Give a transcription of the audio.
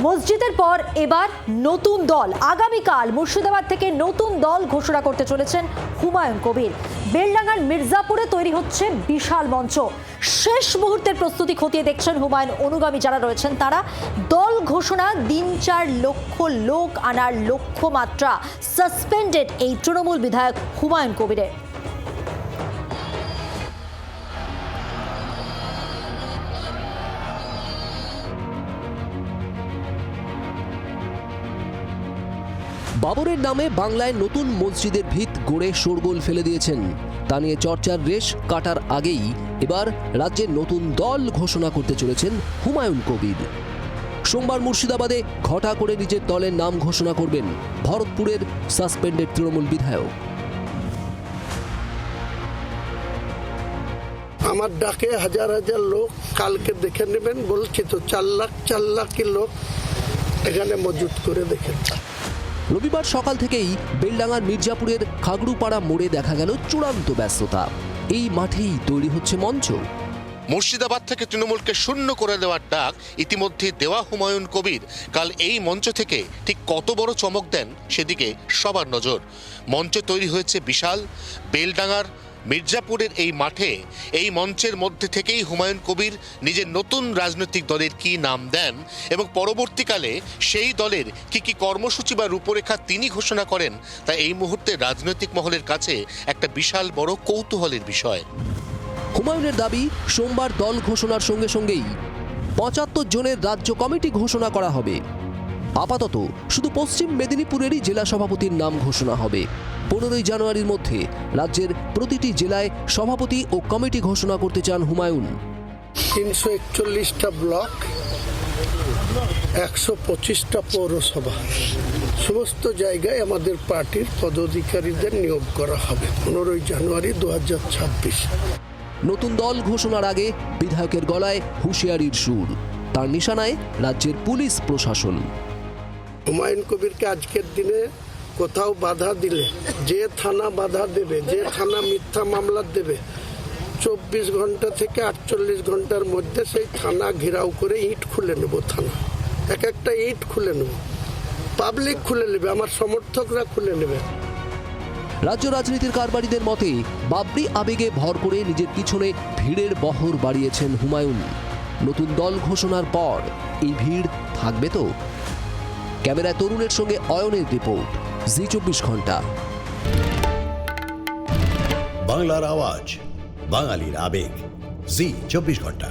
মসজিদের পর এবার নতুন দল। আগামীকাল মুর্শিদাবাদ থেকে নতুন দল ঘোষণা করতে চলেছেন হুমায়ুন কবির। বেলডাঙ্গার মির্জাপুরে তৈরি হচ্ছে বিশাল মঞ্চ। শেষ মুহূর্তের প্রস্তুতি খতিয়ে দেখছেন হুমায়ুন অনুগামী যারা রয়েছেন তারা। দল ঘোষণা, ৩-৪ লক্ষ লোক আনার লক্ষ্যমাত্রা। সাসপেন্ডেড এই তৃণমূল বিধায়ক হুমায়ুন কবিরের। বাবরের নামে বাংলায় নতুন মসজিদের ভিত গড়ে শোরগোল ফেলে দিয়েছেন। তা নিয়ে চর্চার রেশ কাটার আগেই এবার রাজ্যে নতুন দল ঘোষণা করতে চলেছেন হুমায়ুন কবির। সোমবার মুর্শিদাবাদে ঘটা করে নিজের দলের নাম ঘোষণা করবেন ভরতপুরের সাসপেন্ডেড তৃণমূল বিধায়ক। আমার ডাকে হাজার হাজার লোক কালকে দেখে নেবেন, বলছি তো 4 লাখ লোক এখানে মজুত করে দেখেন। রবিবার সকাল থেকেই বেলডাঙ্গার মির্জাপুরের খাগড়ুপাড়া মোড়ে দেখা গেল চূড়ান্ত ব্যস্ততা। এই মাঠেই তৈরি হচ্ছে মঞ্চ। মুর্শিদাবাদ থেকে তৃণমূলকে শূন্য করে দেওয়ার ডাক ইতিমধ্যে দেওয়া হুমায়ুন কবির কাল এই মঞ্চ থেকে ঠিক কত বড় চমক দেন সেদিকে সবার নজর। মঞ্চ তৈরি হয়েছে বিশাল। বেলডাঙ্গার মির্জাপুরের এই মাঠে এই মঞ্চের মধ্যে থেকেই হুমায়ুন কবির নিজের নতুন রাজনৈতিক দলের কি নাম দেন এবং পরবর্তীকালে সেই দলের কি কর্মসূচি বা রূপরেখা তিনি ঘোষণা করেন তা এই মুহূর্তে রাজনৈতিক মহলের কাছে একটা বিশাল বড় কৌতূহলের বিষয়। হুমায়ুনের দাবি, সোমবার দল ঘোষণার সঙ্গে সঙ্গেই ৭৫ জনের রাজ্য কমিটি ঘোষণা করা হবে। আপাতত শুধু পশ্চিম মেদিনীপুরেরই জেলা সভাপতির নাম ঘোষণা হবে। ১৫ই জানুয়ারির মধ্যে রাজ্যের প্রতিটি জেলায় সভাপতি ও কমিটি ঘোষণা করতে চান হুমায়ুন। ৩৪১টা ব্লক, ১২৫টা পৌরসভা, সমস্ত জায়গায় আমাদের পার্টির পদাধিকারীদের নিয়োগ করা হবে ১৫ই জানুয়ারি ২০২৬। নতুন দল ঘোষণার আগে বিধায়কের গলায় হুঁশিয়ারির সুর। তার নিশানায় রাজ্যের পুলিশ প্রশাসন। হুমায়ুন কবিরকে আজকের দিনে কোথাও বাধা দিলে, যে থানা বাধা দেবে, যে থানা মিথ্যা মামলা দেবে, ২৪ ঘন্টা থেকে ৪৮ ঘন্টার মধ্যে সেই থানা ঘেরাও করে ইট খুলে নেব। থানা এক একটা ইট খুলে নেব, পাবলিক খুলে নেবে, আমার সমর্থকরা খুলে নেবে। রাজ্য রাজনীতির কারবারিদের মতে বাবরি আবেগে ভর করে নিজের পিছনে ভিড়ের বহর বাড়িয়েছেন হুমায়ুন। নতুন দল ঘোষণার পর এই ভিড় থাকবে তো? ক্যামেরায় তরুণের সঙ্গে অয়নের রিপোর্ট, জি২৪ ঘন্টা। বাংলার আওয়াজ, বাঙালির আবেগ, জি২৪ ঘন্টা।